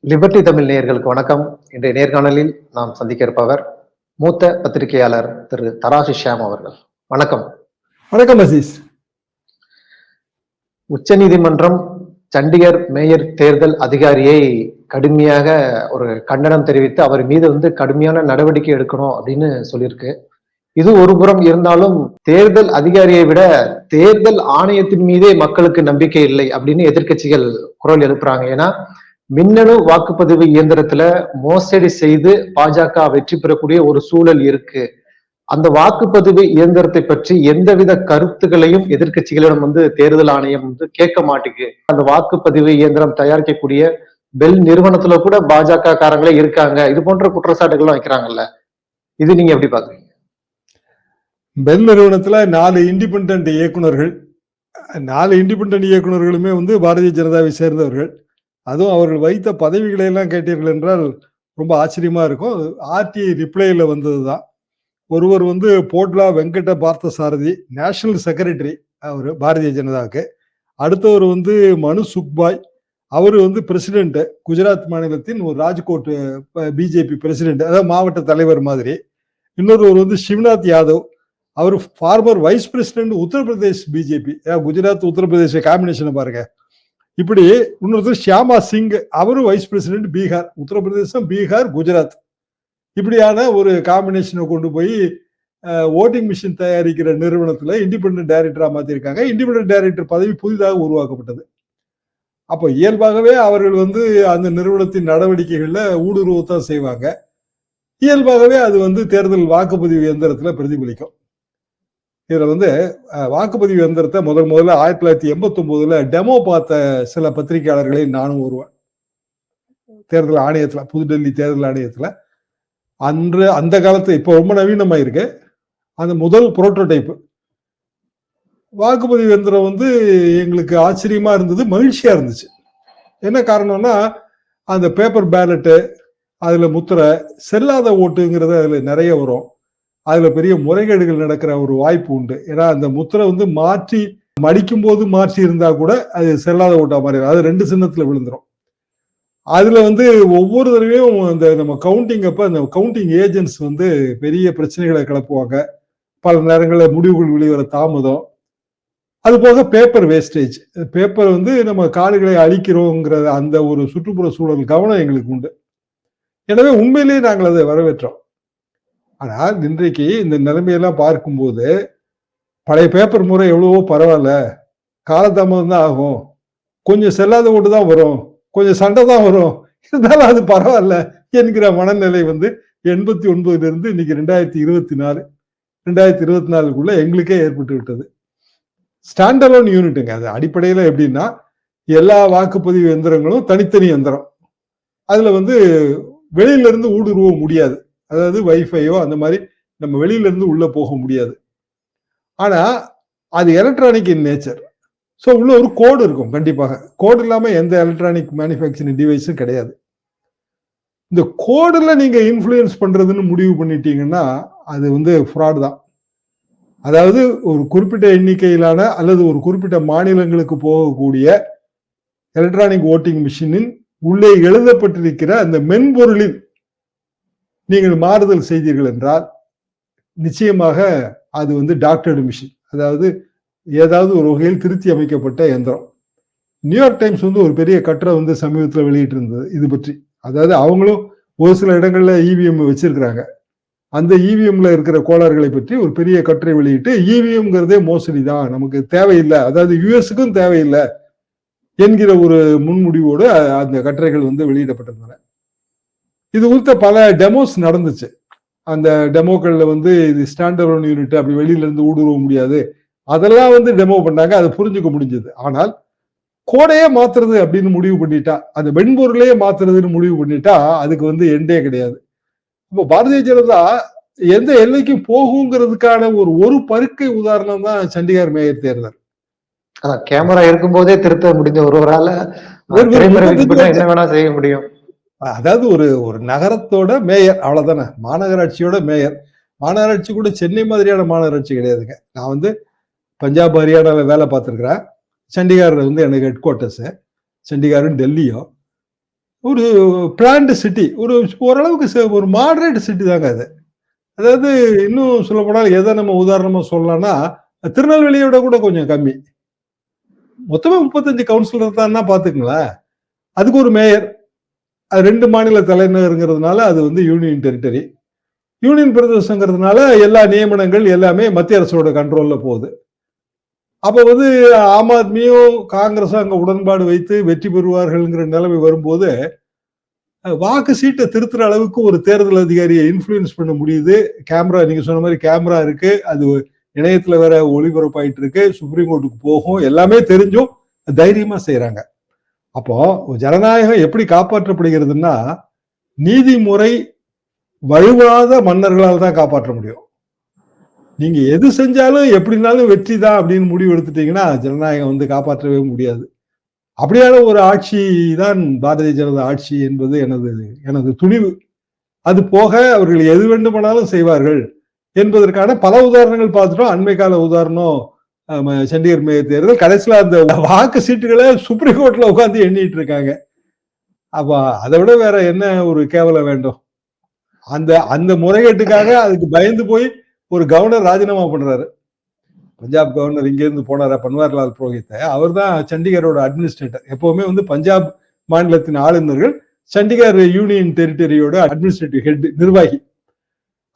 Liberty Tamil நேயர்களுக்கு வணக்கம். இன்றைய நேர்காணலில் நாம் சந்திக்க இருப்பவர் மூத்த பத்திரிகையாளர் திரு தராசு ஷியாம் அவர்கள். வணக்கம். வணக்கம் அசீஸ். உச்ச நீதிமன்றம் சண்டிகர் மேயர் தேர்தல் அதிகாரியை கடுமையாக ஒரு கண்டனம் தெரிவித்து அவர் மீது கடுமையான நடவடிக்கை எடுக்கணும் அப்படின்னு சொல்லியிருக்கு. இது ஒரு புறம் இருந்தாலும் தேர்தல் அதிகாரியை விட தேர்தல் ஆணையத்தின் மீதே மக்களுக்கு நம்பிக்கை இல்லை அப்படின்னு எதிர்க்கட்சிகள் குரல் எழுப்புறாங்க. ஏன்னா மின்னணு வாக்குப்பதிவு இயந்திரத்துல மோசடி செய்து பாஜக வெற்றி பெறக்கூடிய ஒரு சூழல் இருக்கு. அந்த வாக்குப்பதிவு இயந்திரத்தை பற்றி எந்தவித கருத்துக்களையும் எதிர்கட்சிகளிடம் தேர்தல் ஆணையம் கேட்க மாட்டேங்குது. அந்த வாக்குப்பதிவு இயந்திரம் தயாரிக்கக்கூடிய பெல் நிறுவனத்துல கூட பாஜக காரங்களே இருக்காங்க. இது போன்ற குற்றச்சாட்டுகள்லாம் வைக்கிறாங்கல்ல, இது நீங்க எப்படி பாக்குறீங்க? பெல் நிறுவனத்துல 4 இண்டிபெண்டன்ட் இயக்குநர்கள், 4 இண்டிபெண்டன்ட் இயக்குநர்களுமே பாரதிய ஜனதாவை சேர்ந்தவர்கள். அதுவும் அவர்கள் வைத்த பதவிகளை எல்லாம் கேட்டீர்கள் என்றால் ரொம்ப ஆச்சரியமா இருக்கும். ஆர்டிஐ ரிப்ளைல வந்ததுதான். ஒருவர் போட்லா வெங்கட பார்த்த சாரதி, நேஷனல் செக்ரட்டரி அவரு பாரதிய ஜனதாவுக்கு. அடுத்தவர் மனு சுக்பாய், அவரு பிரசிடென்ட், குஜராத் மாநிலத்தின் ஒரு ராஜ்கோட் பிஜேபி பிரசிடென்ட், அதாவது மாவட்ட தலைவர் மாதிரி. இன்னொருவர் சிவநாத் யாதவ், அவர் former vice president Uttar Pradesh BJP, Gujarat Uttar Pradesh combination பாருங்க. இப்படி இன்னொருத்தர் ஷியாமா சிங், அவரும் வைஸ் பிரசிடென்ட் பீகார், உத்தரப்பிரதேசம், பீகார், குஜராத். இப்படியான ஒரு காம்பினேஷனை கொண்டு போய் ஓட்டிங் மிஷின் தயாரிக்கிற நிறுவனத்துல இண்டிபெண்டன்ட் டைரக்டரா மாத்திருக்காங்க. இண்டிபெண்டன்ட் டைரக்டர் பதவி புதிதாக உருவாக்கப்பட்டது. அப்போ இயல்பாகவே அவர்கள் அந்த நிறுவனத்தின் நடவடிக்கைகள்ல ஊடுருவத்தான் செய்வாங்க. இயல்பாகவே அது தேர்தல் வாக்குப்பதிவு இயந்திரத்துல பிரதிபலிக்கும். இதுல வாக்குப்பதிவு இயந்திரத்தை முதல்ல 1989 டெமோ பார்த்த சில பத்திரிகையாளர்களை நானும் ஒருவன். தேர்தல் ஆணையத்துல, புதுடெல்லி தேர்தல் ஆணையத்துல அந்த காலத்து, இப்ப ரொம்ப நவீனமா இருக்கு, அந்த முதல் புரோட்டோடைப் வாக்குப்பதிவு இயந்திரம் எங்களுக்கு ஆச்சரியமா இருந்தது, மகிழ்ச்சியா இருந்துச்சு. என்ன காரணம்னா, அந்த பேப்பர் பேலட்டு, அதுல முத்திரை, செல்லாத ஓட்டுங்கிறது அதுல நிறைய வரும். அதுல பெரிய முறைகேடுகள் நடக்கிற ஒரு வாய்ப்பு உண்டு. ஏன்னா அந்த முத்திரை மாற்றி மடிக்கும் போது மாற்றி இருந்தா கூட அது செல்லாத ஓட்டா மாதிரி, அது 2 சின்னத்துல விழுந்துரும். அதுல ஒவ்வொரு தடவையும் அந்த நம்ம கவுண்டிங் அப்ப அந்த கவுண்டிங் ஏஜென்ட்ஸ் பெரிய பிரச்சனைகளை கிளப்புவாங்க. பல நேரங்களில் முடிவுகள் வெளிவர தாமதம். அது போக பேப்பர் வேஸ்டேஜ், பேப்பர் நம்ம காடுகளை அழிக்கிறோங்கிற அந்த ஒரு சுற்றுப்புற சூழல் கவனம் எங்களுக்கு உண்டு. எனவே உண்மையிலேயே நாங்கள் அதை வரவேற்றோம். ஆனால் இன்றைக்கு இந்த நிலைமையெல்லாம் பார்க்கும்போது பழைய பேப்பர் முறை எவ்வளவோ பரவாயில்ல, காலதாமதம் தான் ஆகும், கொஞ்சம் செல்லாத ஓட்டு தான் வரும், கொஞ்சம் சண்டை தான் வரும், இருந்தாலும் அது பரவாயில்ல என்கிற மனநிலை 89 இருந்து இன்னைக்கு 2024 2024க்குள்ள எங்களுக்கே ஏற்பட்டு விட்டது. ஸ்டாண்டலோன் யூனிட்டுங்க. அது அடிப்படையில எப்படின்னா, எல்லா வாக்குப்பதிவு எந்திரங்களும் தனித்தனி எந்திரம். அதுல வெளியில இருந்து ஊடுருவ முடியாது. அதாவது வைஃபையோ அந்த மாதிரி நம்ம வெளியில இருந்து உள்ள போக முடியாது. ஆனா அது எலக்ட்ரானிக் இன் நேச்சர். ஸோ உள்ள ஒரு கோடு இருக்கும். கண்டிப்பாக கோடு இல்லாம எந்த எலக்ட்ரானிக் மேனுஃபேக்சரிங் டிவைஸும் கிடையாது. இந்த கோடுல நீங்க இன்ஃப்ளூயன்ஸ் பண்றதுன்னு முடிவு பண்ணிட்டீங்கன்னா அது ஃப்ராட் தான். அதாவது ஒரு குறிப்பிட்ட எண்ணிக்கையிலான அல்லது ஒரு குறிப்பிட்ட மாநிலங்களுக்கு போகக்கூடிய எலக்ட்ரானிக் ஓட்டிங் மிஷினின் உள்ளே எழுதப்பட்டிருக்கிற அந்த மென்பொருளில் நீங்கள் மாறுதல் செய்தீர்கள் என்றால் நிச்சயமாக அது டாக்டர்டு மிஷின், அதாவது ஏதாவது ஒரு வகையில் திருத்தி அமைக்கப்பட்ட இயந்திரம். நியூயார்க் டைம்ஸ் ஒரு பெரிய கட்டுரை சமீபத்தில் வெளியிட்டு இருந்தது இது பற்றி. அதாவது அவங்களும் ஒரு சில இடங்கள்ல இவிஎம் வச்சிருக்கிறாங்க. அந்த இவிஎம்ல இருக்கிற கோளாறுகளை பற்றி ஒரு பெரிய கட்டுரை வெளியிட்டு, இவிஎம்ங்கிறதே மோசடி தான், நமக்கு தேவையில்லை, அதாவது யுஎஸ்க்கும் தேவையில்லை என்கிற ஒரு முன்முடிவோடு அந்த கட்டுரைகள் வெளியிடப்பட்டிருந்தன. இது குறித்த பல டெமோஸ் நடந்துச்சு. அந்த டெமோக்கள்ல இது ஸ்டாண்டலோன் யூனிட், அப்படி வெளியில இருந்து ஊடுருவ முடியாது, அதெல்லாம் டெமோ பண்ணாங்க. அதை புரிஞ்சுக்க முடிஞ்சது. ஆனால் கோடையே மாத்துறது அப்படின்னு முடிவு பண்ணிட்டா, அந்த மென்பொருளையே மாத்துறதுன்னு முடிவு பண்ணிட்டா அதுக்கு எண்டே கிடையாது. இப்போ பாரதிய ஜனதா எந்த எல்லைக்கும் போகுங்கிறதுக்கான ஒரு பருக்கை உதாரணம் தான் சண்டிகர் மேயர் தேர்தல். கேமரா இருக்கும் போதே திருத்த முடிஞ்ச ஒருவரால என்ன வேணா செய்ய முடியும். அதாவது ஒரு நகரத்தோட மேயர், அவ்வளவுதானே, மாநகராட்சியோட மேயர். மாநகராட்சி கூட சென்னை மாதிரியான மாநகராட்சி கிடையாதுங்க. நான் பஞ்சாப் ஹரியானால வேலை பார்த்துருக்கிறேன். சண்டிகார் எனக்கு ஹெட் குவார்ட்டர்ஸ், சண்டிகாரும் டெல்லியும். ஒரு பிளான்டு சிட்டி, ஓரளவுக்கு ஒரு மாடரேட் சிட்டி தாங்க அது. அதாவது இன்னும் சொல்ல போனால் எதை நம்ம உதாரணமா சொல்லலாம்னா, திருநெல்வேலியோட கூட கொஞ்சம் கம்மி. மொத்தமே 35 கவுன்சிலர் தான்னா பாத்துக்கங்களேன். அதுக்கு ஒரு மேயர், அது 2 மாநில தலைநகருங்கிறதுனால அது வந்து யூனியன் டெரிட்டரி. யூனியன் பிரதேசங்கிறதுனால எல்லா நியமனங்கள் எல்லாமே மத்திய அரசோட கண்ட்ரோல்ல போகுது. அப்ப வந்து ஆம் ஆத்மியும் காங்கிரஸும் அங்க உடன்பாடு வைத்து வெற்றி பெறுவார்கள்ங்கிற நிலைமை வரும்போது, வாக்கு சீட்டை திருத்துற அளவுக்கு ஒரு தேர்தல் அதிகாரியை இன்ஃப்ளூயன்ஸ் பண்ண முடியுது. கேமரா, நீங்க சொன்ன மாதிரி கேமரா இருக்கு, அது இணையத்துல வேற ஒளிபரப்பாயிட்டு இருக்கு, சுப்ரீம் கோர்ட்டுக்கு போகும், எல்லாமே தெரிஞ்சும் தைரியமா செய்யறாங்க. அப்போ ஜனநாயகம் எப்படி காப்பாற்றப்படுகிறதுன்னா, நீதிமுறை வலுவாத மன்னர்களால் தான் காப்பாற்ற முடியும். நீங்க எது செஞ்சாலும் எப்படினாலும் வெற்றி தான் அப்படின்னு முடிவு எடுத்துட்டீங்கன்னா ஜனநாயகம் வந்து காப்பாற்றவே முடியாது. அப்படியான ஒரு ஆட்சி தான் பாரதிய ஜனதா ஆட்சி என்பது எனது துணிவு. அது போக அவர்கள் எது வேண்டுமானாலும் செய்வார்கள் என்பதற்கான பல உதாரணங்கள் பார்த்துட்டோம். அண்மை கால உதாரணம் சண்டிகர் மேயர் தேர்தல். கடைசியில் அந்த வாக்கு சீட்டுகளை சுப்ரீம் கோர்ட்ல உட்காந்து எண்ணிட்டு இருக்காங்க. அப்ப அதை விட வேற என்ன ஒரு கேவலம் வேண்டும்? அந்த முறைகேட்டுக்காக அதுக்கு பயந்து போய் ஒரு கவர்னர் ராஜினாமா பண்றாரு. பஞ்சாப் கவர்னர் இங்க இருந்து போனாரா, பன்வாரிலால் புரோஹித், அவர் தான் சண்டிகரோட அட்மினிஸ்ட்ரேட்டர். எப்பவுமே வந்து பஞ்சாப் மாநிலத்தின் ஆளுநர்கள் சண்டிகர் யூனியன் டெரிட்டரியோட அட்மினிஸ்ட்ரேட்டிவ் ஹெட், நிர்வாகி.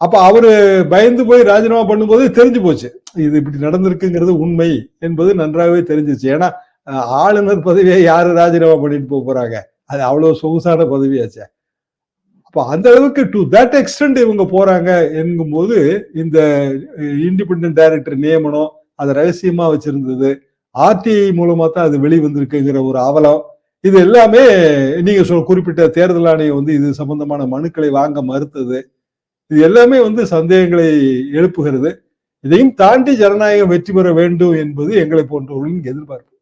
அப்ப அவரு பயந்து போய் ராஜினாமா பண்ணும்போது தெரிஞ்சு போச்சு இது இப்படி நடந்திருக்குங்கிறது உண்மை என்பது நன்றாகவே தெரிஞ்சிச்சு. ஏன்னா ஆளுநர் பதவியை யாரு ராஜினாமா பண்ணிட்டு போறாங்க, அது அவ்வளவு சொகுசான பதவியாச்சு. அப்ப அந்த அளவுக்கு டு தட் எக்ஸ்டென்ட் இவங்க போறாங்க என்கும்போது, இந்த இண்டிபெண்டன்ட் டைரக்டர் நியமனம் அதை ரகசியமா வச்சிருந்தது, ஆர்டிஐ மூலமா தான் அது வெளிவந்திருக்குங்கிற ஒரு அவலம், இது எல்லாமே நீங்க குறிப்பிட்ட தேர்தல் ஆணையம் வந்து இது சம்பந்தமான மனுக்களை வாங்க மறுத்தது, இது எல்லாமே வந்து சந்தேகங்களை எழுப்புகிறது. இதையும் தாண்டி ஜனநாயகம் வெற்றி பெற வேண்டும் என்பது எங்களை போன்றவர்களின் எதிர்பார்ப்பு.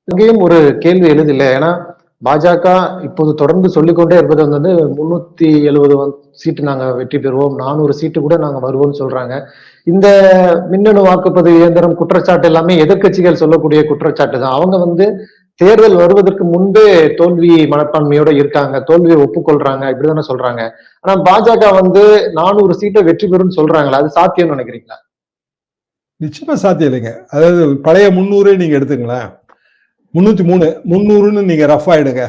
இங்கேயும் ஒரு கேள்வி எழுதில்ல. ஏன்னா பாஜக இப்போது தொடர்ந்து சொல்லிக்கொண்டே இருப்பது வந்து 370 சீட்டு நாங்க வெற்றி பெறுவோம், 400 சீட்டு கூட நாங்க வருவோம்னு சொல்றாங்க. இந்த மின்னணு வாக்குப்பதிவு இயந்திரம் குற்றச்சாட்டு எல்லாமே எதிர்கட்சிகள் சொல்லக்கூடிய குற்றச்சாட்டு தான். அவங்க வந்து தேர்தல் வருவதற்கு முன்பே தோல்வி மனப்பான்மையோட இருக்காங்க, தோல்வியை ஒப்புக்கொள்றாங்க, இப்படிதானே சொல்றாங்க. ஆனா பாஜக வந்து 400 சீட்டை வெற்றி பெறும் சொல்றாங்களா, அது சாத்தியம் நினைக்கிறீங்களா? நிச்சயமா சாத்தியம் இல்லைங்க. அதாவது பழைய 300 நீங்க எடுத்துங்களேன், 303 நீங்க ரஃப் ஆயிடுங்க.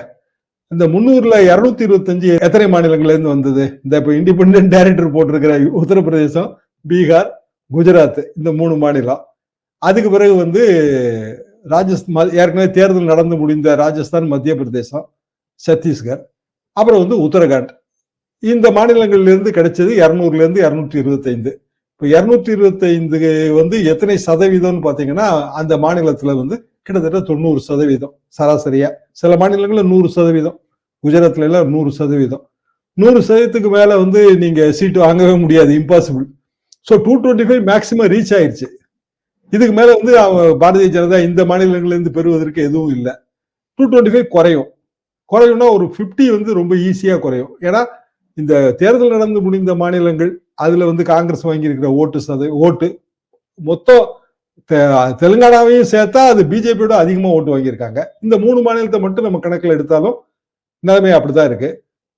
இந்த 300ல 225 எத்தனை மாநிலங்கள்ல இருந்து வந்தது? இந்த இப்ப இண்டிபெண்டன்ட் டைரக்டர் போட்டிருக்கிற உத்தரப்பிரதேசம், பீகார், குஜராத், இந்த 3 மாநிலம். அதுக்கு பிறகு வந்து ராஜஸ்தான், ஏற்கனவே தேர்தல் நடந்து முடிந்த ராஜஸ்தான், மத்திய பிரதேசம், சத்தீஸ்கர், அப்புறம் வந்து உத்தரகாண்ட். இந்த மாநிலங்கள்ல இருந்து கிடைச்சது 200ல இருந்து 225. இப்ப 225 வந்து எத்தனை சதவீதம்னு பாத்தீங்கன்னா, அந்த மாநிலத்துல வந்து கிட்டத்தட்ட 90% சராசரியா. சில மாநிலங்கள்ல 100%, குஜராத்ல எல்லாம் 100%. 100%க்கு மேல வந்து நீங்க சீட்டு வாங்கவே முடியாது, இம்பாசிபிள். ஸோ 225 மேக்சிமம் ரீச் ஆயிடுச்சு. இதுக்கு மேல வந்து பாரதிய ஜனதா இந்த மாநிலங்கள்ல இருந்து பெறுவதற்கு எதுவும் இல்லை. 225 குறையும்னா ஒரு 50 வந்து ரொம்ப ஈஸியா குறையும். ஏன்னா இந்த தேர்தல் நடந்து முடிந்த மாநிலங்கள், அதுல வந்து காங்கிரஸ் வாங்கி இருக்கிற ஓட்டு மொத்தம் தெலுங்கானாவையும் சேர்த்தா அது பிஜேபியோட அதிகமா ஓட்டு வாங்கியிருக்காங்க. இந்த 3 மாநிலத்தை மட்டும் நம்ம கணக்கில் எடுத்தாலும் நிலைமை அப்படிதான் இருக்கு.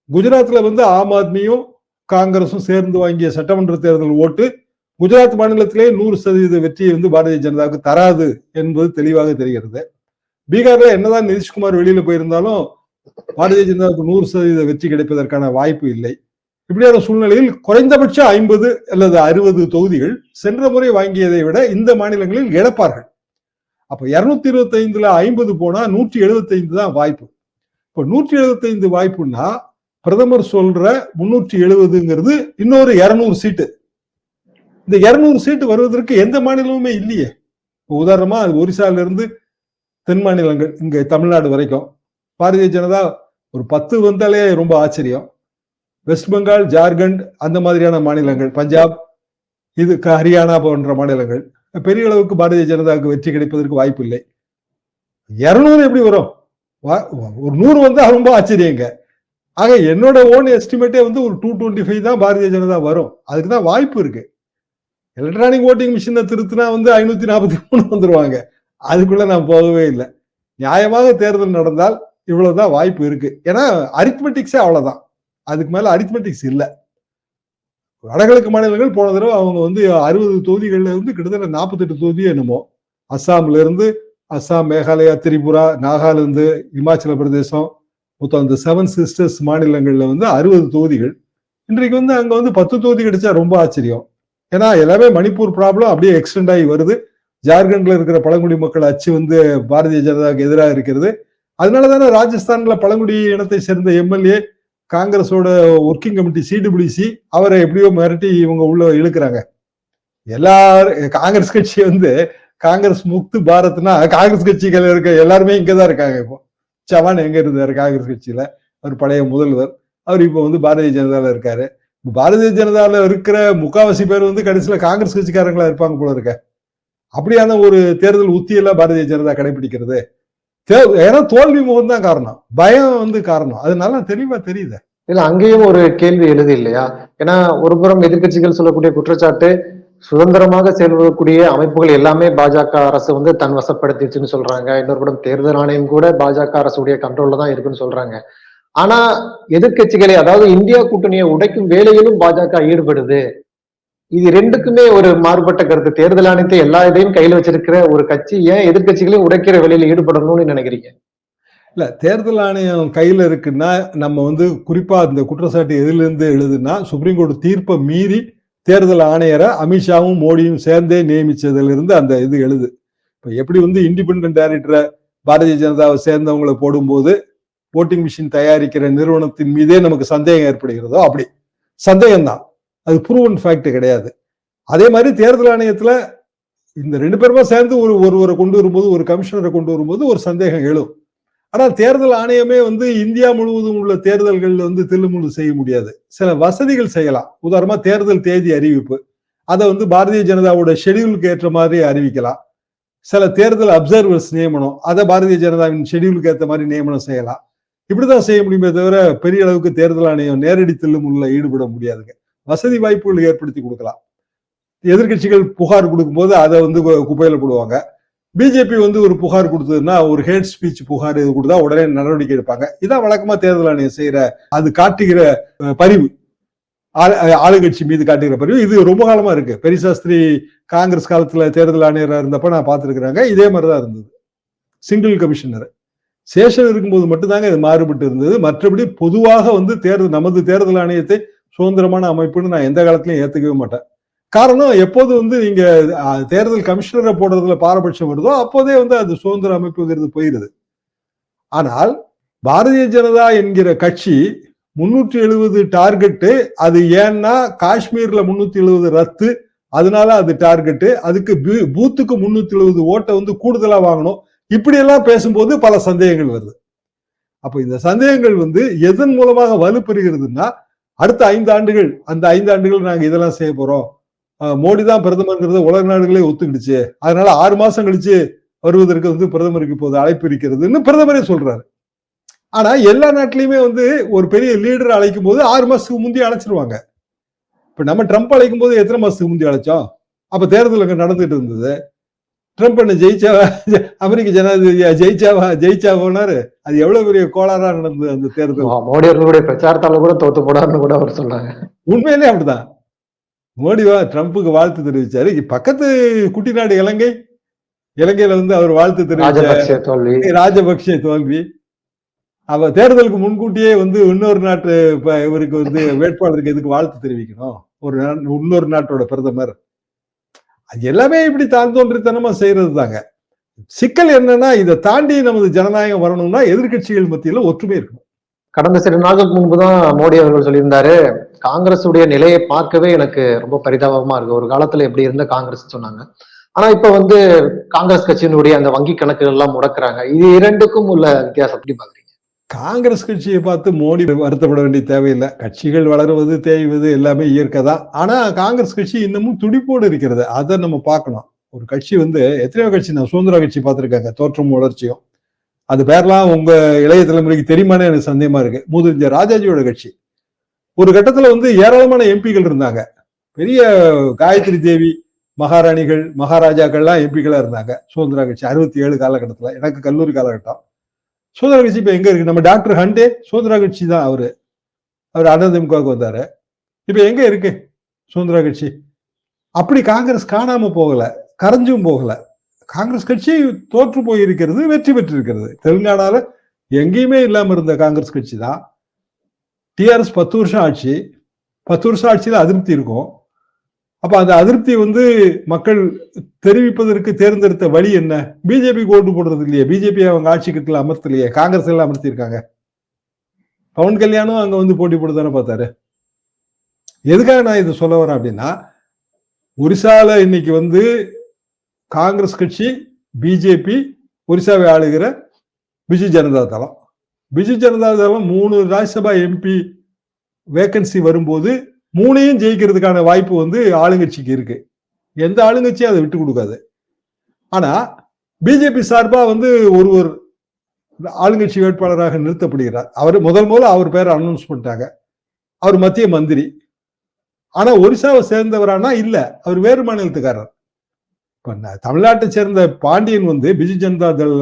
குஜராத்ல வந்து ஆம் ஆத்மியும் காங்கிரஸும் சேர்ந்து வாங்கிய சட்டமன்ற தேர்தல் ஓட்டு குஜராத் மாநிலத்திலே 100% வெற்றியை வந்து பாரதிய ஜனதாவுக்கு தராது என்பது தெளிவாக தெரிகிறது. பீகார்ல என்னதான் நிதிஷ்குமார் வெளியில போயிருந்தாலும் பாரதிய ஜனதாவுக்கு 100% வெற்றி கிடைப்பதற்கான வாய்ப்பு இல்லை. இப்படியான சூழ்நிலையில் குறைந்தபட்சம் 50 அல்லது 60 தொகுதிகள் சென்ற முறை வாங்கியதை விட இந்த மாநிலங்களில் இழப்பார்கள். அப்ப 225ல 50 போனா 175 தான் வாய்ப்பு. இப்ப 175 வாய்ப்புன்னா பிரதமர் சொல்ற 370ங்கிறது இன்னொரு 200 சீட்டு. இந்த 200 சீட்டு வருவதற்கு எந்த மாநிலமுமே இல்லையே. உதாரணமா ஒரிசால இருந்து தென் மாநிலங்கள் இங்க தமிழ்நாடு வரைக்கும் பாரதிய ஜனதா ஒரு 10 வந்தாலே ரொம்ப ஆச்சரியம். வெஸ்ட் பெங்கால், ஜார்க்கண்ட், அந்த மாதிரியான மாநிலங்கள், பஞ்சாப், இது ஹரியானா போன்ற மாநிலங்கள் பெரிய அளவுக்கு பாரதிய ஜனதாவுக்கு வெற்றி கிடைப்பதற்கு வாய்ப்பு இல்லை. 200 எப்படி வரும்? ஒரு 100 வந்தா ரொம்ப ஆச்சரியங்க. ஆக என்னோட ஓன் எஸ்டிமேட்டே வந்து ஒரு 225 தான் பாரதிய ஜனதா வரும். அதுக்குதான் வாய்ப்பு இருக்கு. எலக்ட்ரானிக் ஓட்டிங் மிஷினை திருத்தினா வந்து 543 வந்துருவாங்க. அதுக்குள்ள நான் போகவே இல்லை. நியாயமாக தேர்தல் நடந்தால் இவ்வளவுதான் வாய்ப்பு இருக்கு. ஏன்னா அரித்மெட்டிக்ஸே அவ்வளவுதான், அதுக்கு மேல அரித்மெட்டிக்ஸ் இல்ல. வடகிழக்கு மாநிலங்கள் போன தடவை அவங்க வந்து 60 தொகுதிகள்ல இருந்து கிட்டத்தட்ட 48 தொகுதி என்னமோ, அஸ்ஸாம்ல இருந்து அஸ்ஸாம், மேகாலயா, திரிபுரா, நாகாலாந்து, இமாச்சல பிரதேசம், மொத்தம் அந்த 7 சிஸ்டர்ஸ் மாநிலங்கள்ல வந்து 60 தொகுதிகள். இன்றைக்கு வந்து அங்க வந்து 10 தொகுதி கிடைச்சா ரொம்ப ஆச்சரியம். ஏன்னா எல்லாமே மணிப்பூர் ப்ராப்ளம் அப்படியே எக்ஸ்டெண்ட் ஆகி வருது. ஜார்க்கண்ட்ல இருக்கிற பழங்குடி மக்கள் அச்சு வந்து பாரதிய ஜனதாவுக்கு எதிராக இருக்கிறது. அதனாலதானே ராஜஸ்தான்ல பழங்குடி இனத்தை சேர்ந்த எம்எல்ஏ காங்கிரஸோட ஒர்க்கிங் கமிட்டி சிடபிள்யூசி அவரை எப்படியோ மிரட்டி இவங்க உள்ள இழுக்கிறாங்க. எல்லாரும் காங்கிரஸ் கட்சி வந்து காங்கிரஸ் முக்து பாரத்னா காங்கிரஸ் கட்சிகள் இருக்க எல்லாருமே இங்கதான் இருக்காங்க. இப்போ சவான் எங்க இருந்தாரு காங்கிரஸ் கட்சியில, அவர் பழைய முதல்வர். அவர் இப்போ வந்து பாரதிய ஜனதால இருக்காரு. பாரதிய ஜனதால இருக்கிற முக்காவாசி பேர் வந்து கடைசியில காங்கிரஸ் கட்சிக்காரங்களா இருப்பாங்க போல இருக்க. அப்படியான ஒரு தேர்தல் உத்தியெல்லாம் பாரதிய ஜனதா கடைபிடிக்கிறது. ஏன்னா தோல்வி முகம் தான் காரணம், பயம் வந்து காரணம். அது நல்லா தெளிவா தெரியுது. இல்ல அங்கேயும் ஒரு கேள்வி எழுது இல்லையா? ஏன்னா ஒரு புறம் எதிர்க்கட்சிகள் சொல்லக்கூடிய குற்றச்சாட்டு, சுதந்திரமாக செயல்படக்கூடிய அமைப்புகள் எல்லாமே பாஜக அரசு வந்து தன் வசப்படுத்திடுச்சுன்னு சொல்றாங்க. இன்னொரு புறம் தேர்தல் ஆணையம் கூட பாஜக அரசுடைய கண்ட்ரோல்ல தான் இருக்குன்னு சொல்றாங்க. ஆனா எதிர்க்கட்சிகளை, அதாவது இந்தியா கூட்டணியை உடைக்கும் வேலையிலும் பாஜக ஈடுபடுது. இது ரெண்டுக்குமே ஒரு மாறுபட்ட கருத்து. தேர்தல் ஆணையத்தை எல்லா இதையும் கையில வச்சிருக்கிற ஒரு கட்சி ஏன் எதிர்க்கட்சிகளையும் உடைக்கிற வேலையில ஈடுபடணும்னு நினைக்கிறீங்க? இல்ல, தேர்தல் ஆணையம் கையில இருக்குன்னா நம்ம வந்து குறிப்பா இந்த குற்றச்சாட்டு எதுல இருந்து எழுதுனா, சுப்ரீம் கோர்ட் தீர்ப்பை மீறி தேர்தல் ஆணையரை அமித்ஷாவும் மோடியும் சேர்ந்தே நியமிச்சதுல இருந்து அந்த இது எழுது. இப்ப எப்படி வந்து இண்டிபெண்டன்ட் டைரக்டரை பாரதிய ஜனதாவை சேர்ந்தவங்களை போடும்போது ஓட்டிங் மிஷின் தயாரிக்கிற நிறுவனத்தின் மீதே நமக்கு சந்தேகம் ஏற்படுகிறதோ, அப்படி சந்தேகம் தான், அது ப்ரூவன் ஃபேக்ட் கிடையாது. அதே மாதிரி தேர்தல் ஆணையத்துல இந்த 2 பேருமா சேர்ந்து ஒருவரை கொண்டு வரும்போது, ஒரு கமிஷனரை கொண்டு வரும்போது ஒரு சந்தேகம் எழும். ஆனா தேர்தல் ஆணையமே வந்து இந்தியா முழுவதும் உள்ள தேர்தல்கள் வந்து தில்லுமுள்ளு செய்ய முடியாது. சில வசதிகள் செய்யலாம். உதாரணமா தேர்தல் தேதி அறிவிப்பு, அதை வந்து பாரதிய ஜனதாவோட ஷெடியூலுக்கு ஏற்ற மாதிரி அறிவிக்கலாம். சில தேர்தல் அப்சர்வர்ஸ் நியமனம், அதை பாரதிய ஜனதாவின் ஷெடியூலுக்கு ஏற்ற மாதிரி நியமனம் செய்யலாம். இப்படிதான் செய்ய முடியுமே தவிர பெரிய அளவுக்கு தேர்தல் ஆணையம் நேரடி தில்லுமுள்ள ஈடுபட முடியாதுங்க. வசதி வாய்ப்புகள் ஏற்படுத்தி கொடுக்கலாம். எதிர்கட்சிகள் புகார் கொடுக்கும் போது அதை வந்து குப்பையில போடுவாங்க. பிஜேபி வந்து ஒரு புகார் கொடுத்ததுன்னா, ஒரு ஹேட் ஸ்பீச் புகார் இது கொடுத்தா உடனே நடவடிக்கை எடுப்பாங்க. இதான் வழக்கமா தேர்தல் ஆணையம் செய்யற, அது காட்டுகிற பரிவு, ஆளுங்கட்சி மீது காட்டுகிற பரிவு. இது ரொம்ப காலமா இருக்கு. பெரியசாஸ்திரி காங்கிரஸ் காலத்துல தேர்தல் ஆணையராக இருந்தப்ப நான் பார்த்திருக்கிறாங்க. இதே மாதிரிதான் இருந்தது. சிங்கிள் கமிஷனர் சேஷன் இருக்கும்போது மட்டும்தாங்க இது மாறுபட்டு இருந்தது. மற்றபடி பொதுவாக வந்து நமது தேர்தல் ஆணையத்தை சுதந்திரமான அமைப்புன்னு நான் எந்த காலத்திலையும் ஏத்துக்கவே மாட்டேன். காரணம், எப்போது வந்து நீங்க தேர்தல் கமிஷனரை போடுறதுல பாரபட்சம் வருதோ அப்போதே வந்து அது சுதந்திர அமைப்புங்கிறது போயிருது. ஆனால் பாரதிய ஜனதா என்கிற கட்சி 370 டார்கெட்டு, அது ஏன்னா காஷ்மீர்ல 370 ரத்து, அதனால அது டார்கெட்டு, அதுக்கு பூத்துக்கு 370 ஓட்டை வந்து கூடுதலா வாங்கணும், இப்படி எல்லாம் பேசும்போது பல சந்தேகங்கள் வருது. அப்ப இந்த சந்தேகங்கள் வந்து எதன் மூலமாக வலுப்பெறுகிறதுன்னா, அடுத்த 5 ஆண்டுகள், அந்த 5 ஆண்டுகள் நாங்க இதெல்லாம் செய்ய போறோம், மோடி தான் பிரதமர்ங்கிறத உலக நாடுகளே ஒத்துக்கிடுச்சு, அதனால 6 மாசம் கழிச்சு வருவதற்கு வந்து பிரதமருக்கு இப்போது அழைப்பு இருக்கிறதுன்னு பிரதமரே சொல்றாரு. ஆனா எல்லா நாட்டிலையுமே வந்து ஒரு பெரிய லீடர் அழைக்கும் போது 6 மாசத்துக்கு முந்தைய அழைச்சிருவாங்க. இப்ப நம்ம ட்ரம்ப் அழைக்கும் போது எத்தனை மாசத்துக்கு முந்தைய அழைச்சோம்? அப்ப தேர்தல் அங்க நடந்துட்டு இருந்தது. ட்ரம்ப் என்ன ஜெயிச்சாவா, அமெரிக்க ஜனாதிபதியா ஜெயிச்சாவோனாரு? அது எவ்வளவு பெரிய கோளாறா நடந்தது அந்த தேர்தல். மோடி அவர்களுடைய பிரச்சாரத்தால கூட தோத்து போடாருன்னு கூட அவர் சொன்னாங்க. உண்மையிலே அப்படிதான். மோடிவா ட்ரம்ப்புக்கு வாழ்த்து தெரிவிச்சாரு. பக்கத்து குட்டி நாடு இலங்கையில வந்து அவர் வாழ்த்து தெரிவிச்சாரு. ராஜபக்சே தோல்வி. அவ தேர்தலுக்கு முன்கூட்டியே வந்து இன்னொரு நாட்டு இவருக்கு வந்து வேட்பாளருக்கு எதுக்கு வாழ்த்து தெரிவிக்கணும்? இன்னொரு நாட்டோட பிரதமர். அது எல்லாமே இப்படி தான் தோன்றித்தனமா செய்யறது தாங்க. சிக்கல் என்னன்னா, இதை தாண்டி நமது ஜனநாயகம் வரணும்னா எதிர்கட்சிகள் மத்தியில ஒற்றுமை இருக்கணும். கடந்த சில நாட்களுக்கு முன்புதான் மோடி அவர்கள் சொல்லியிருந்தாரு, காங்கிரஸ் உடைய நிலையை பார்க்கவே எனக்கு ரொம்ப பரிதாபமா இருக்கு. ஒரு காலத்துல எப்படி இருந்த காங்கிரஸ் சொன்னாங்க. ஆனா இப்ப வந்து காங்கிரஸ் கட்சியினுடைய அந்த வங்கி கணக்குகள் எல்லாம் முடக்குறாங்க. இது இரண்டுக்கும் உள்ள வித்தியாசம் எப்படி பாக்குறீங்க? காங்கிரஸ் கட்சியை பார்த்து மோடி வருத்தப்பட வேண்டிய தேவையில்லை. கட்சிகள் வளருவது தேய்வது எல்லாமே இயற்கை தான். ஆனா காங்கிரஸ் கட்சி இன்னமும் துடிப்போடு இருக்கிறது, அதை நம்ம பார்க்கணும். ஒரு கட்சி வந்து எத்தனையோ கட்சி, நான் சுதந்திர கட்சி பார்த்திருக்காங்க, தோற்றம் வளர்ச்சியும். அது பேர்லாம் உங்க இளைய தலைமுறைக்கு தெரியுமானே எனக்கு சந்தேகமா இருக்கு. முதுஞ்ச ராஜாஜியோட கட்சி ஒரு கட்டத்துல வந்து ஏராளமான எம்பிகள் இருந்தாங்க. பெரிய காயத்ரி தேவி மகாராணிகள் மகாராஜாக்கள்லாம் எம்பிகளா இருந்தாங்க சுதந்திர கட்சி 67 காலகட்டத்துல. எனக்கு கல்லூரி காலகட்டம். சுதந்திர கட்சி இப்ப எங்க இருக்கு? நம்ம டாக்டர் ஹண்டே சுதந்திர கட்சி தான். அவர் அதிமுகவுக்கு வந்தாரு. இப்ப எங்க இருக்கு சுதந்திர கட்சி? அப்படி காங்கிரஸ் காணாம போகல, கரைஞ்சும் போகல. காங்கிரஸ் கட்சி தோற்று போயிருக்கிறது, வெற்றி பெற்றிருக்கிறது. தெலுங்கானால எங்கேயுமே இல்லாம இருந்த காங்கிரஸ் கட்சி தான். டிஆர்எஸ் 10 வருஷம் ஆட்சி, 10 வருஷம் ஆட்சியில அதிருப்தி இருக்கும். அப்ப அந்த அதிருப்தி மக்கள் தெரிவிப்பதற்கு தேர்ந்தெடுத்த வழி என்ன? பிஜேபி ஓட்டு போடுறது இல்லையே, பிஜேபி அவங்க ஆட்சி கட்டில அமர்த்தலையே, காங்கிரஸ் எல்லாம் அமர்த்தி இருக்காங்க. பவன் கல்யாணும் அங்க போட்டி போட்டு பார்த்தாரு. எதுக்காக நான் இது சொல்ல வரேன் அப்படின்னா, ஒரிசால இன்னைக்கு காங்கிரஸ் கட்சி, பிஜேபி, ஒரிசாவை ஆளுகிற பிஜு ஜனதா தளம். பிஜு ஜனதா தளம் 3 ராஜ்யசபா எம்பி வேகன்சி வரும்போது 3ஐயும் ஜெயிக்கிறதுக்கான வாய்ப்பு ஆளுங்கட்சிக்கு இருக்கு. எந்த ஆளுங்கட்சியும் அதை விட்டு கொடுக்காது. ஆனா பிஜேபி சார்பா ஒருவர் ஆளுங்கட்சி வேட்பாளராக நிறுத்தப்படுகிறார். அவர் முதல்ல அவர் பேரை அனௌன்ஸ் பண்ணிட்டாங்க. அவர் மத்திய மந்திரி. ஆனா ஒரிசாவை சேர்ந்தவரானா இல்ல, அவர் வேறு மாநிலத்துக்காரர். தமிழ்நாட்டை சேர்ந்த பாண்டியன் பிஜு ஜனதா தள்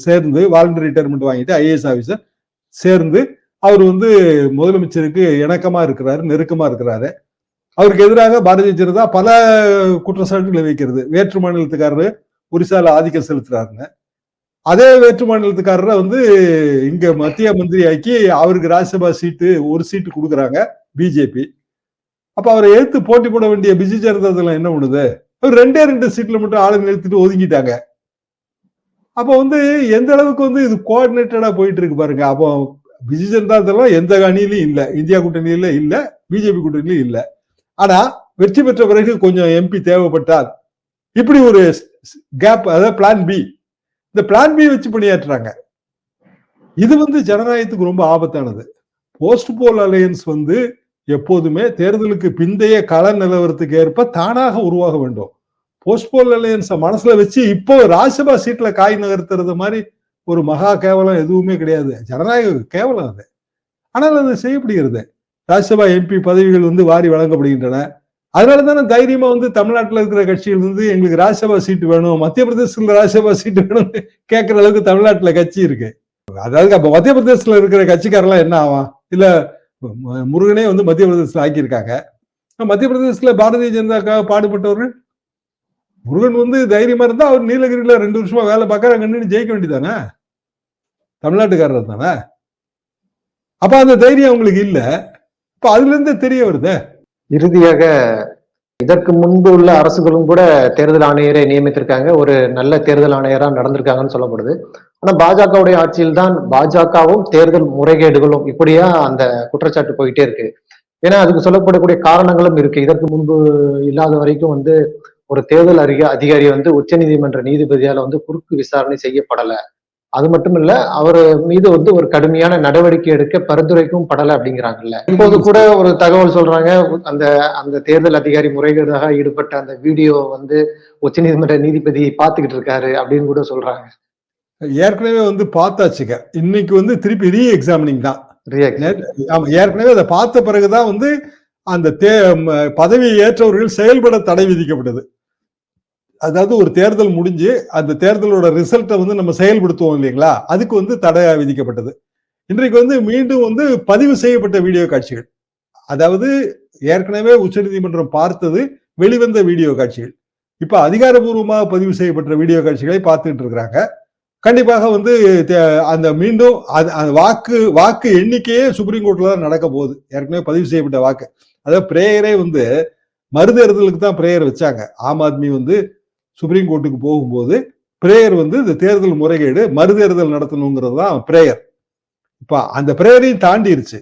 சேர்ந்து வாலண்டரி ரிட்டையர்மெண்ட் வாங்கிட்டு ஐஏஎஸ் ஆபீசர் சேர்ந்து அவர் முதலமைச்சருக்கு இணக்கமா இருக்கிறாரு, நெருக்கமா இருக்கிறாரு. அவருக்கு எதிராக பாரதிய ஜனதா பல குற்றச்சாட்டுகளை வைக்கிறது. வேற்று மாநிலத்துக்காரரு ஒரிசால ஆதிக்கம் செலுத்துறாருன்னு. அதே வேற்று மாநிலத்துக்காரரை இங்க மத்திய மந்திரி ஆக்கி அவருக்கு ராஜ்யசபா சீட்டு ஒரு சீட்டு கொடுக்குறாங்க பிஜேபி. அப்ப அவரை எழுத்து போட்டி போட வேண்டிய பிஜு ஜனதா தளம் என்ன பண்ணுது? 2 சீட்ல மட்டும் ஆளு நிறுத்திட்டு ஒதுங்கிட்டாங்க. அப்ப எந்த அளவுக்கு இது கோஆர்டினேட்டடா போயிட்டு இருக்கு பாருங்க. அப்போ பிஜு ஜனதா தளம் எந்த அணியிலும் இல்ல, இந்தியா கூட்டணியில இல்ல, பிஜேபி கூட்டணியிலும் இல்ல. ஆனா வெற்றி பெற்ற பிறகு கொஞ்சம் எம்பி தேவைப்பட்டால் இப்படி ஒரு கேப், அதாவது பிளான் பி, இந்த பிளான் பி வச்சு பணியாற்றுறாங்க. இது ஜனநாயகத்துக்கு ரொம்ப ஆபத்தானது. போஸ்ட் போல் அலையன்ஸ் எப்போதுமே தேர்தலுக்கு பிந்தைய கள நிலவரத்துக்கு ஏற்ப தானாக உருவாக வேண்டும். போஸ்ட் போல் அலையன்ஸ் மனசுல வச்சு இப்போ ராஜ்யசபா சீட்ல காய் நகர்த்துறது மாதிரி ஒரு மகா கேவலம் எதுவுமே கிடையாது. ஜனநாயக கேவலம் அது. ஆனால் அது செய்யப்படுகிறது. ராஜ்யசபா எம்பி பதவிகள் வாரி வழங்கப்படுகின்றன. அதனாலதானே தைரியமா தமிழ்நாட்டில் இருக்கிற கட்சிகள் எங்களுக்கு ராஜ்யசபா சீட்டு வேணும், மத்திய பிரதேசத்துல ராஜ்யசபா சீட்டு வேணும் கேட்கிற அளவுக்கு தமிழ்நாட்டுல கட்சி இருக்கு. அதாவது அப்ப மத்திய பிரதேசத்துல இருக்கிற கட்சிக்காரெல்லாம் என்ன ஆகும்? இல்ல முருகனே மத்திய பிரதேசத்துல ஆக்கியிருக்காங்க. மத்திய பிரதேசத்துல பாரதிய ஜனதாக்காக பாடுபட்டவர்கள், முருகன் தைரியமா இருந்தா அவர் நீலகிரியில 2 வருஷமா வேலை பார்க்கறாங்கன்னு ஜெயிக்க வேண்டியதானே? தமிழ்நாட்டுக்காரர் தானே. அப்ப அந்த தைரியம் அவங்களுக்கு இல்ல. இப்ப அதுல இருந்து தெரிய வருது. இறுதியாக இதற்கு முன்பு உள்ள அரசுகளும் கூட தேர்தல் ஆணையரை நியமித்திருக்காங்க, ஒரு நல்ல தேர்தல் ஆணையரா நடந்திருக்காங்கன்னு சொல்லப்படுது. ஆனா பாஜகவுடைய ஆட்சியில் தான் பாஜகவும் தேர்தல் முறைகேடுகளும் இப்படியா அந்த குற்றச்சாட்டு போயிட்டே இருக்கு. ஏன்னா அதுக்கு சொல்லப்படக்கூடிய காரணங்களும் இருக்கு. இதற்கு முன்பு இல்லாத வரைக்கும் ஒரு தேர்தல் அதிகாரி உச்ச நீதிமன்ற நீதிபதியால குறுக்கு விசாரணை செய்யப்படல. அது மட்டும் இல்ல, அவர் மீது ஒரு கடுமையான நடவடிக்கை எடுக்க பரிந்துரைக்கும் படல அப்படிங்கிறாங்கல்ல. இப்போது கூட ஒரு தகவல் சொல்றாங்க, அந்த அந்த தேர்தல் அதிகாரி முறைகேடாக ஈடுபட்ட அந்த வீடியோ உச்ச நீதிமன்ற நீதிபதி பாத்துக்கிட்டு இருக்காரு அப்படின்னு கூட சொல்றாங்க. ஏற்கனவே பார்த்தாச்சுங்க. இன்னைக்கு திருப்பி ரீ எக்ஸாமினிங் தான். ஏற்கனவே அதை பார்த்த பிறகுதான் அந்த பதவியை ஏற்றவர்கள் செயல்பட தடை விதிக்கப்பட்டது. அதாவது ஒரு தேர்தல் முடிஞ்சு அந்த தேர்தலோட ரிசல்ட்டை நம்ம செயல்படுத்துவோம் இல்லைங்களா, அதுக்கு தடை விதிக்கப்பட்டது. இன்றைக்கு மீண்டும் பதிவு செய்யப்பட்ட வீடியோ காட்சிகள், அதாவது ஏற்கனவே உச்சநீதிமன்றம் பார்த்தது வெளிவந்த வீடியோ காட்சிகள் இப்ப அதிகாரபூர்வமாக பதிவு செய்யப்பட்ட வீடியோ காட்சிகளை பார்த்துட்டு இருக்கிறாங்க. கண்டிப்பாக அந்த மீண்டும் வாக்கு எண்ணிக்கையே சுப்ரீம் கோர்ட்ல தான் நடக்க போகுது. ஏற்கனவே பதிவு செய்யப்பட்ட வாக்கு, அதாவது பிரேயரே மறுதேர்தலுக்கு தான் பிரேயர் வச்சாங்க. ஆம் ஆத்மி சுப்ரீம் கோர்ட்டுக்கு போகும்போது பிரேயர் இந்த தேர்தல் முறைகேடு, மறுதேர்தல் நடத்தணுங்கிறது தான் பிரேயர். இப்ப அந்த பிரேயரையும் தாண்டிருச்சு.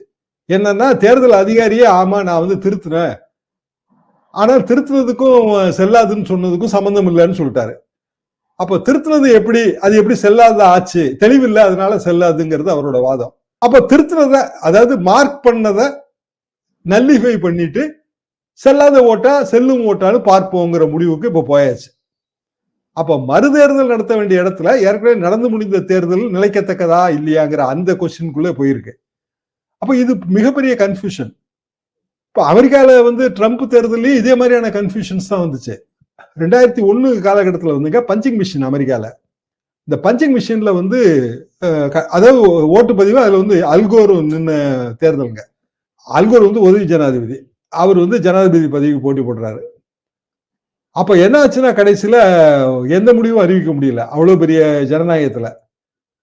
என்னன்னா தேர்தல் அதிகாரியே ஆமா நான் திருத்தினேன், ஆனால் திருத்துனதுக்கும் செல்லாதுன்னு சொன்னதுக்கும் சம்பந்தம் இல்லைன்னு சொல்லிட்டாரு. அப்ப திருத்துனது அது எப்படி செல்லாத ஆச்சு? தெளிவில்லை, அதனால செல்லாதுங்கிறது அவரோட வாதம். அப்ப திருத்துனத, அதாவது மார்க் பண்ணத நல்லிஃபை பண்ணிட்டு செல்லாத ஓட்டா செல்லும் ஓட்டான்னு பார்ப்போங்கிற முடிவுக்கு இப்ப போயாச்சு. அப்ப மறுதேர்தல் நடத்த வேண்டிய இடத்துல ஏற்கனவே நடந்து முடிந்த தேர்தல் நிலைக்கத்தக்கதா இல்லையாங்கிற அந்த கொஸ்டினுக்குள்ள போயிருக்கு. அப்ப இது மிகப்பெரிய கன்ஃபியூஷன். இப்ப அமெரிக்கால ட்ரம்ப் தேர்தலையும் இதே மாதிரியான கன்ஃபியூஷன்ஸ் தான் வந்துச்சு. 2001 காலகட்டத்தில் பஞ்சிங் மிஷின் அமெரிக்கால இந்த பஞ்சிங் மிஷின்ல வந்து அதாவது ஓட்டுப்பதிவு அதுல வந்து அல்கோர் நின்ன தேர்தலுங்க. அல்கோர் வந்து உதவி ஜனாதிபதி, அவர் வந்து ஜனாதிபதி பதவிக்கு போட்டி போடுறாரு. அப்ப என்ன ஆச்சுன்னா கடைசியில எந்த முடிவும் அறிவிக்க முடியல அவ்வளவு பெரிய ஜனநாயகத்துல.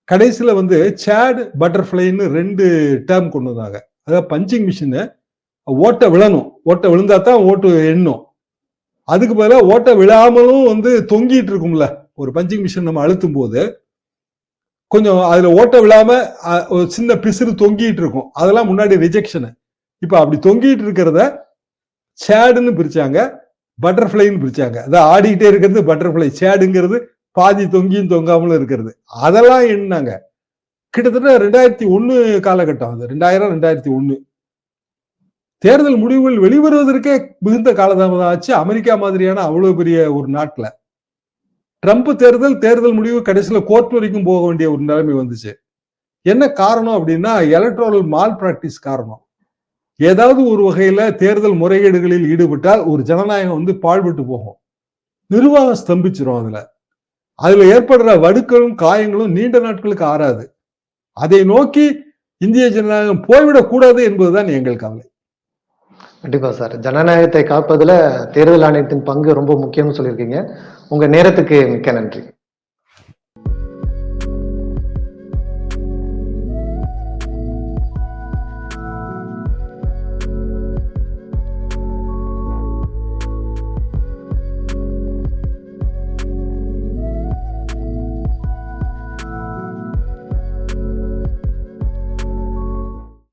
கடைசியில வந்து சேட் பட்டர்ஃபிளைன்னு 2 டேர்ம் கொண்டு வந்தாங்க. அதாவது பஞ்சிங் மிஷின் ஓட்ட விழணும், ஓட்ட விழுந்தா தான் ஓட்டு எண்ணும். அதுக்கு பதிலாக ஓட்ட விழாமலும் வந்து தொங்கிட்டு இருக்கும்ல, ஒரு பஞ்சிங் மிஷின் நம்ம அழுத்தும் போது கொஞ்சம் அதுல ஓட்ட விழாம ஒரு சின்ன பிசிறு தொங்கிட்டு இருக்கும், அதெல்லாம் முன்னாடி ரிஜெக்ஷன். இப்ப அப்படி தொங்கிட்டு இருக்கிறத சேடுன்னு பிரிச்சாங்க, பட்டர்ஃபிளைன்னு பிரிச்சாங்க. அதான் ஆடிக்கிட்டே இருக்கிறது பட்டர்ஃபிளை, சேடுங்கிறது பாதி தொங்கியும் தொங்காமலும் இருக்கிறது. அதெல்லாம் எண்ணாங்க. கிட்டத்தட்ட 2001 காலகட்டம், அது 2000 2001. தேர்தல் முடிவுகள் வெளிவருவதற்கே மிகுந்த காலதாமதம் ஆச்சு. அமெரிக்கா மாதிரியான அவ்வளவு பெரிய ஒரு நாட்டுல ட்ரம்ப் தேர்தல் முடிவு கடைசியில கோர்ட் வரைக்கும் போக வேண்டிய ஒரு நிலைமை வந்துச்சு. என்ன காரணம் அப்படின்னா எலக்ட்ரல் மால் பிராக்டிஸ் காரணம். ஏதாவது ஒரு வகையில தேர்தல் முறைகேடுகளில் ஈடுபட்டால் ஒரு ஜனநாயகம் வந்து பாழ்பட்டு போகும், நிர்வாகம் ஸ்தம்பிச்சிரும். அதுல ஏற்படுற வடுக்களும் காயங்களும் நீண்ட நாட்களுக்கு ஆறாது. அதை நோக்கி இந்திய ஜனநாயகம் போய்விடக் கூடாது என்பதுதான் எங்கள் கவலை. கண்டிப்பா சார். ஜனநாயகத்தை காப்பதுல தேர்தல் ஆணையத்தின் பங்கு ரொம்ப முக்கியம்னு சொல்லியிருக்கீங்க. உங்க நேரத்துக்கு மிக்க நன்றி.